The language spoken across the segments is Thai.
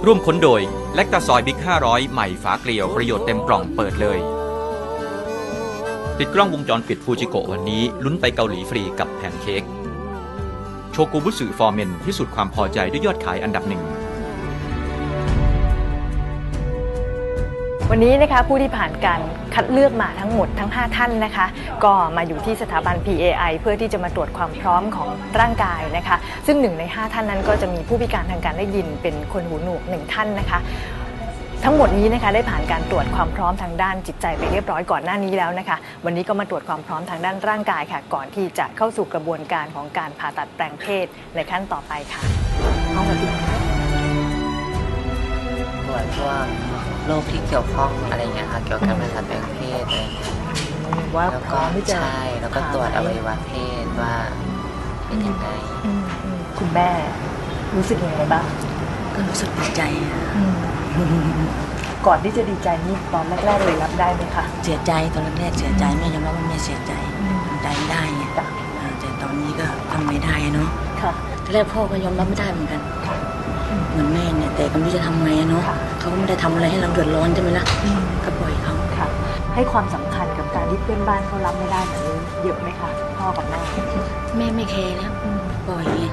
ร่วมค้นโดยแลคตาซอยบิ๊ก500ใหม่ฝาเกลียวประโยชน์เต็มกล่องเปิดเลยติดกล้องวงจรปิดฟูจิโกะวันนี้ลุ้นไปเกาหลีฟรีกับแพนเค้กโชกุบุสึฟอร์เมนพิสูจน์ความพอใจด้วยยอดขายอันดับหนึ่งวันนี้นะคะผู้ที่ผ่านการคัดเลือกมาทั้งหมดทั้ง5ท่านนะคะก็มาอยู่ที่สถาบัน PAI เพื่อที่จะมาตรวจความพร้อมของร่างกายนะคะซึ่ง1ใน5ท่านนั้นก็จะมีผู้พิการทางการได้ยินเป็นคนหูหนวก1ท่านนะคะทั้งหมดนี้นะคะได้ผ่านการตรวจความพร้อมทางด้านจิตใจไปเรียบร้อยก่อนหน้านี้แล้วนะคะวันนี้ก็มาตรวจความพร้อมทางด้านร่างกายค่ะก่อนที่จะเข้าสู่กระบวนการของการผ่าตัดแปลงเพศในขั้นต่อไปค่ะเอามาดูตรวจพวกโรคที่เกี่ยวข้องอะไรเงี้ยค่ะเกี่ยวกับการผ่าตัดแปลงเพศอะไรว่าแล้วก็ใช่แล้วก็ตรวจอวัยวะเพศว่าเป็นยังไงคุณแม่รู้สึกยังไงบ้างก็รู้สึกดีใจก่อนที่จะดีใจนี่ตอนแรกๆเลยรับได้ไหมคะเสียใจตอนแรกเสียใจแม่ยอมรับว่าแม่เสียใจทำใจไม่ได้ไงแต่ตอนนี้ก็ทำไม่ได้เนาะตอนแรกพ่อก็ยอมรับไม่ได้เหมือนกันเหมือนแม่เนี่ยแต่ก็ไม่รู้จะทำไงเนาะเขาก็ไม่ได้ทำอะไรให้เราเดือดร้อนใช่ไหมล่ะก็ปล่อยเขาให้ความสำคัญกับการที่เพื่อนบ้านเขารับไม่ได้แบบนี้เยอะไหมคะพ่อกับแม่ไม่แคร์แล้วปล่อยไง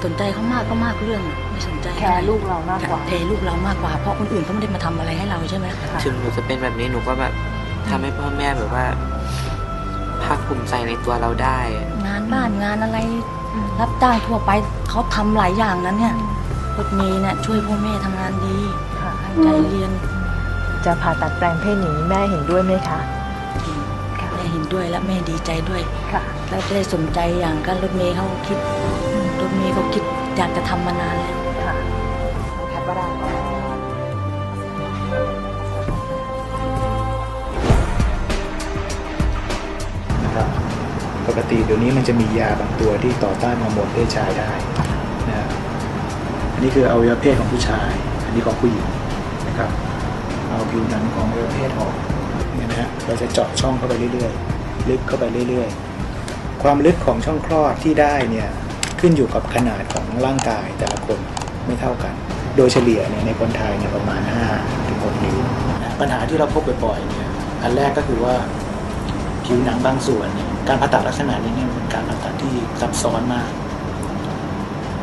สนใจเขามากก็มากเรื่องไม่สนใจแคร์ลูกเรามากกว่าแคร์ลูกเรามากกว่าเพราะคนอื่นเขาไม่ได้มาทำอะไรให้เราใช่ไหมถึงหนูจะเป็นแบบนี้หนูก็แบบทำให้พ่อแม่แบบว่าภาคภูมิใจในตัวเราได้งานบ้านงานอะไรรับจ้างทั่วไปเขาทำหลายอย่างนั้นเนี่ยรถเมย์เนี่ยช่วยพ่อแม่ทำงานดีตั้งใจเรียนจะผ่าตัดแปลงเพศอย่างนี้แม่เห็นด้วยไหมคะแม่เห็นด้วยและแม่ดีใจด้วยแล้วได้สนใจอย่างกันรถเมย์เขาคิดรถเมย์เขาคิดอยากจะทำมานานแล้วค่ะแคปว่าได้นะครับปกติเดี๋ยวนี้มันจะมียาบางตัวที่ต่อต้านฮอร์โมนเพศชายได้นะอันนี้คืออวัยวะเพศของผู้ชายอันนี้ของผู้หญิงนะครับเอาผิวหนังของอวัยวะเพศออกเนี่ยนะฮะเราจะเจาะช่องเข้าไปเรื่อยๆลึกเข้าไปเรื่อยๆความลึกของช่องคลอดที่ได้เนี่ยขึ้นอยู่กับขนาดของร่างกายแต่ละคนไม่เท่ากันโดยเฉลี่ยเนี่ยในคนไทยเนี่ยประมาณ5-6 นิ้วปัญหาที่เราพบบ่อยๆเนี่ยอันแรกก็คือว่าผิวหนังบางส่วนเนี่ยการผ่าตัดลักษณะนี้เนี่ยเป็นการผ่าตัดที่ซับซ้อนมาก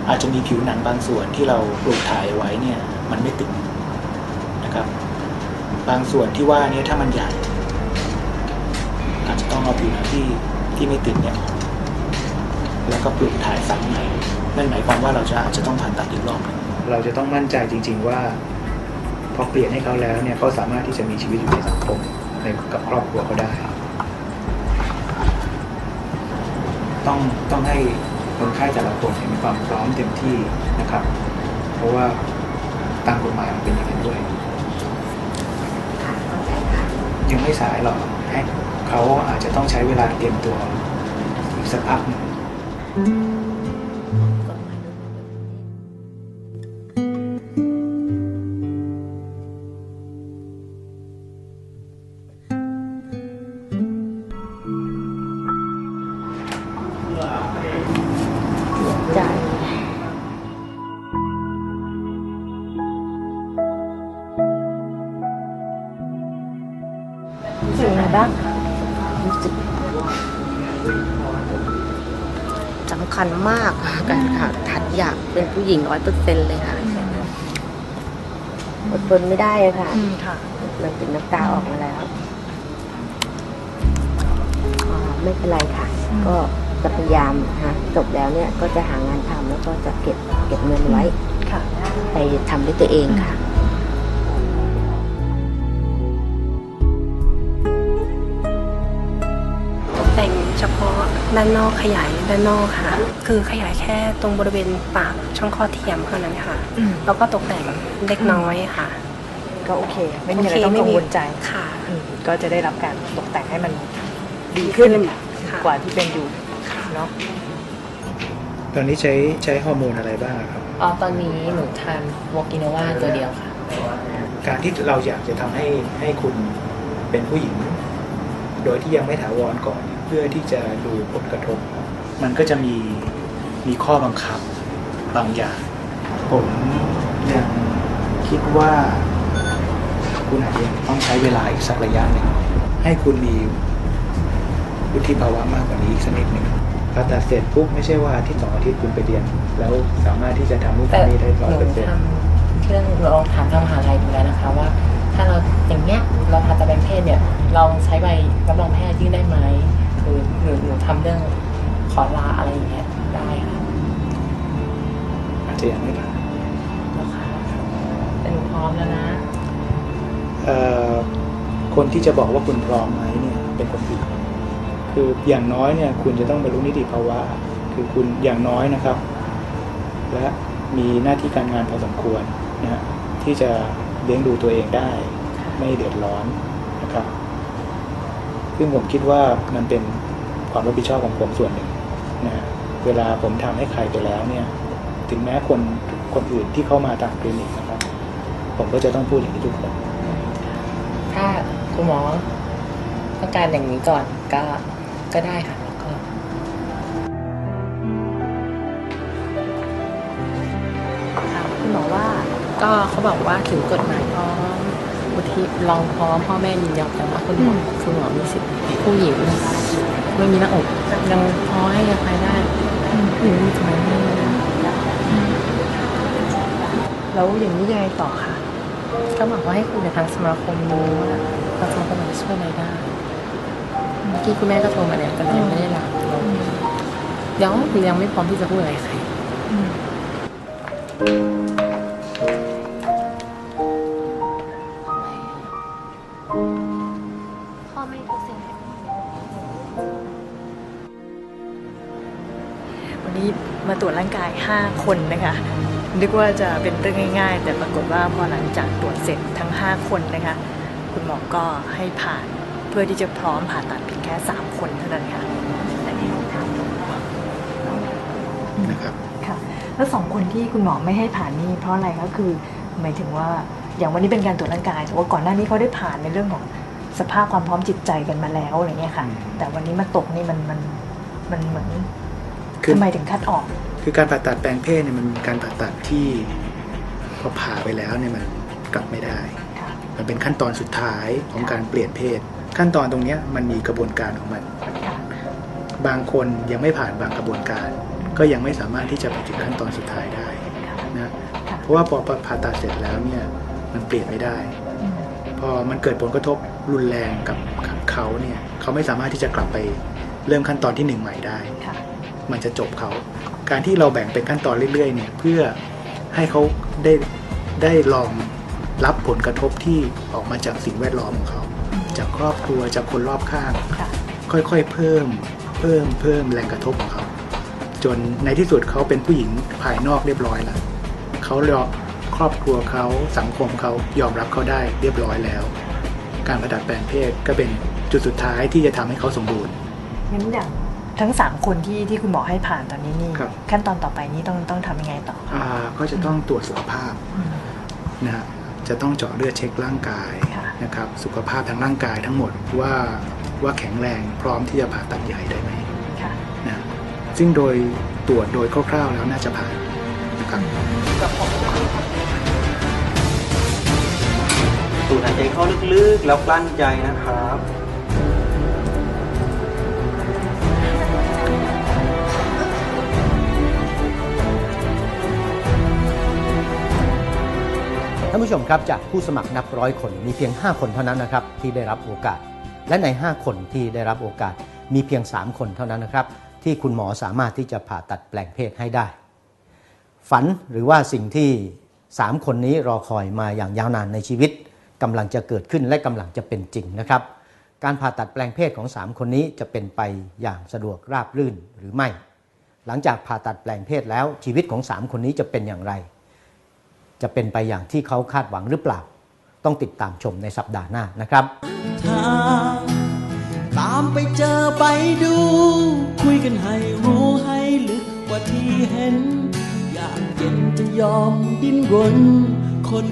อาจจะมีผิวหนังบางส่วนที่เราปลูกถ่ายไว้เนี่ยมันไม่ติดนะครับบางส่วนที่ว่านี้ถ้ามันใหญ่อาจจะต้องเอาผิวหนังที่ไม่ติดเนี่ยแล้วก็ปลูกถ่ายซ้ำใหม่นั่นหมายความว่าเราอาจจะต้องผ่าตัดอีกรอบเราจะต้องมั่นใจจริงๆว่าพอเปลี่ยนให้เขาแล้วเนี่ยเขาสามารถที่จะมีชีวิตอยู่ในสังคมกับครอบครัวเขาได้ต้องให้คนไข้แต่ละคนมีความพร้อมเต็มที่นะครับเพราะว่าตามกฎหมายมันเป็นอย่างนั้นด้วยยังไม่สายหรอกให้เขาอาจจะต้องใช้เวลาเตรียมตัวอีกสักพักหนึ่งรู้สึกยังไงบ้างรู้สึกสำคัญมากการถัดอยากเป็นผู้หญิง100%เลยค่ะอดทนไม่ได้ค่ะมันเป็นน้ำตาออกมาแล้วไม่เป็นไรค่ะก็จะพยายามจบแล้วเนี่ยก็จะหางานทำแล้วก็จะเก็บเงินไว้ไปทำด้วยตัวเองค่ะแต่งเฉพาะด้านนอกขยายด้านนอกค่ะคือขยายแค่ตรงบริเวณปากช่องคลอดเทียมเท่านั้นค่ะแล้วก็ตกแต่งเล็กน้อยค่ะก็โอเคไม่มีอะไรต้องกังวลใจค่ะก็จะได้รับการตกแต่งให้มันดีขึ้นกว่าที่เป็นอยู่เนาะตอนนี้ใช้ฮอร์โมนอะไรบ้างครับตอนนี้หนูทานโมกิโนวาตัวเดียวค่ะการที่เราอยากจะทำให้คุณเป็นผู้หญิงโดยที่ยังไม่ถาวรก่อนเพื่อที่จะดูผลกระทบมันก็จะมีข้อบังคับบางอย่างผมยังค คิดว่าคุณอาจจะต้องใช้เวลาอีกสักระยะหนึ่งให้คุณมีวุฒิภาวะมากกว่านี้อีกสักนิดหนึ่งพอตัดเสร็จปุ๊บไม่ใช่ว่าอาทิตย์2 อาทิตย์คุณไปเรียนแล้วสามารถที่จะทำนู่น แต่ ทำนี่ได้หนู 100%ทำเรื่องลองถามทางมหาลัยดูแล้วนะคะว่า ถ้าเราอย่างเงี้ยเราผ่าตัดแปลงเพศเนี่ย เราใช้ใบรับรองแพทย์ยื่นได้ไหมหรือหนูทำเรื่องขอลาอะไรอย่างเงี้ยได้ค่ะ อาจจะยังไม่ผ่าน นะคะแต่หนูพร้อมแล้วนะ คนที่จะบอกว่าคุณพร้อมไหมเนี่ยเป็นคนอื่นคืออย่างน้อยเนี่ยคุณจะต้องบรรลุนิติภาวะคือคุณอย่างน้อยนะครับและมีหน้าที่การงานพอสมควรนะฮะที่จะเลี้ยงดูตัวเองได้ไม่เดือดร้อนนะครับซึ่งผมคิดว่ามันเป็นความรับผิดชอบของผมส่วนหนึ่งนะฮะเวลาผมทำให้ใครไปแล้วเนี่ยถึงแม้คนอื่นที่เข้ามาตามคลินิกนะครับผมก็จะต้องพูดอย่างนี้ทุกคน ถ้าคุณหมอต้องการอย่างนี้ก่อนก็ได้ค่ะแล้วก็คุณหมอว่า ก็เขาบอกว่าถึงกฎหมายพร้อมวุฒิรองพร้อมพ่อแม่ยินยอมแต่ว่าคุณหมอมีสิทธิ์ผู้หญิงไม่มีหน้าอกยังพอให้อภัยได้ผู้หญิงมีทำไมไม่ได้ แล้วอย่างนี้ยังไงต่อคะ ก็บอกว่าให้คุยกับทางสมาคมดูว่าทางสมาคมจะช่วยอะไรได้เมื่อกี้คุณแม่ก็โทรมาเนี่ยแต่ยังไม่ได้รับยังไม่พร้อมที่จะพูดอะไรใคร วันนี้มาตรวจร่างกาย5 คนนะคะนึกว่าจะเป็นเรื่องง่ายๆแต่ปรากฏว่าพอหลังจากตรวจเสร็จทั้ง5 คนนะคะคุณหมอก็ให้ผ่านเพื่อที่จะพร้อมผ่าตัดเพียงแค่3 คนเท่านั้นค่ะนะครับค่ะแล้ว2 คนที่คุณหมอไม่ให้ผ่านนี่เพราะอะไรคะคือหมายถึงว่าอย่างวันนี้เป็นการตรวจร่างกายแต่ว่าก่อนหน้านี้เขาได้ผ่านในเรื่องของสภาพความพร้อมจิตใจกันมาแล้วอะไรเงี้ยค่ะแต่วันนี้มาตกนี่มันเหมือนทำไมถึงคัดออกคือการผ่าตัดแปลงเพศเนี่ยมันเป็นการผ่าตัดที่พอผ่าไปแล้วเนี่ยมันกลับไม่ได้มันเป็นขั้นตอนสุดท้ายของการเปลี่ยนเพศขั้นตอนตรงนี้มันมีกระบวนการของมันบางคนยังไม่ผ่านบางกระบวนการก็ยังไม่สามารถที่จะไปถึงขั้นตอนสุดท้ายได้นะเพราะว่าพอผ่าตัดเสร็จแล้วเนี่ยมันเปลี่ยนไม่ได้พอมันเกิดผลกระทบรุนแรงกับเขาเนี่ยเขาไม่สามารถที่จะกลับไปเริ่มขั้นตอนที่1ใหม่ได้มันจะจบเขาการที่เราแบ่งเป็นขั้นตอนเรื่อยๆเนี่ยเพื่อให้เขาได้ลองรับผลกระทบที่ออกมาจากสิ่งแวดล้อมของเขาจากครอบครัวจากคนรอบข้างค่อยๆเพิ่มแรงกระทบของเขาจนในที่สุดเขาเป็นผู้หญิงภายนอกเรียบร้อยแล้วเขาครอบครัวเขาสังคมเขายอมรับเขาได้เรียบร้อยแล้วการผ่าตัดแปลงเพศก็เป็นจุดสุดท้ายที่จะทำให้เขาสมบูรณ์งั้นอย่างทั้ง3 คนที่คุณหมอให้ผ่านตอนนี้นี่ขั้นตอนต่อไปนี้ต้องทำยังไงต่อก็จะต้องตรวจสุขภาพนะจะต้องเจาะเลือดเช็คร่างกายนะครับสุขภาพทางร่างกายทั้งหมดว่าแข็งแรงพร้อมที่จะผ่าตัดใหญ่ได้ไหมนะซึ่งโดยตรวจโดยคร่าวๆแล้วน่าจะผ่านนะครับสูดหายใจเข้าลึกๆแล้วกลั้นใจนะครับ ท่านผู้ชมครับจากผู้สมัครนับร้อยคนมีเพียง5 คนเท่านั้นนะครับที่ได้รับโอกาสและใน5 คนที่ได้รับโอกาสมีเพียง3 คนเท่านั้นนะครับที่คุณหมอสามารถที่จะผ่าตัดแปลงเพศให้ได้ฝันหรือว่าสิ่งที่3 คนนี้รอคอยมาอย่างยาวนานในชีวิตกำลังจะเกิดขึ้นและกำลังจะเป็นจริงนะครับการผ่าตัดแปลงเพศของ3 คนนี้จะเป็นไปอย่างสะดวกราบรื่นหรือไม่หลังจากผ่าตัดแปลงเพศแล้วชีวิตของ3 คนนี้จะเป็นอย่างไรจะเป็นไปอย่างที่เขาคาดหวังหรือเปล่าต้องติดตามชมในสัปดาห์หน้านะครับตามไปเจอไปดูคุยกันให้รู้ให้ลึกกว่าที่เห็นอยากเย็นจะยอมดิ้นรนคน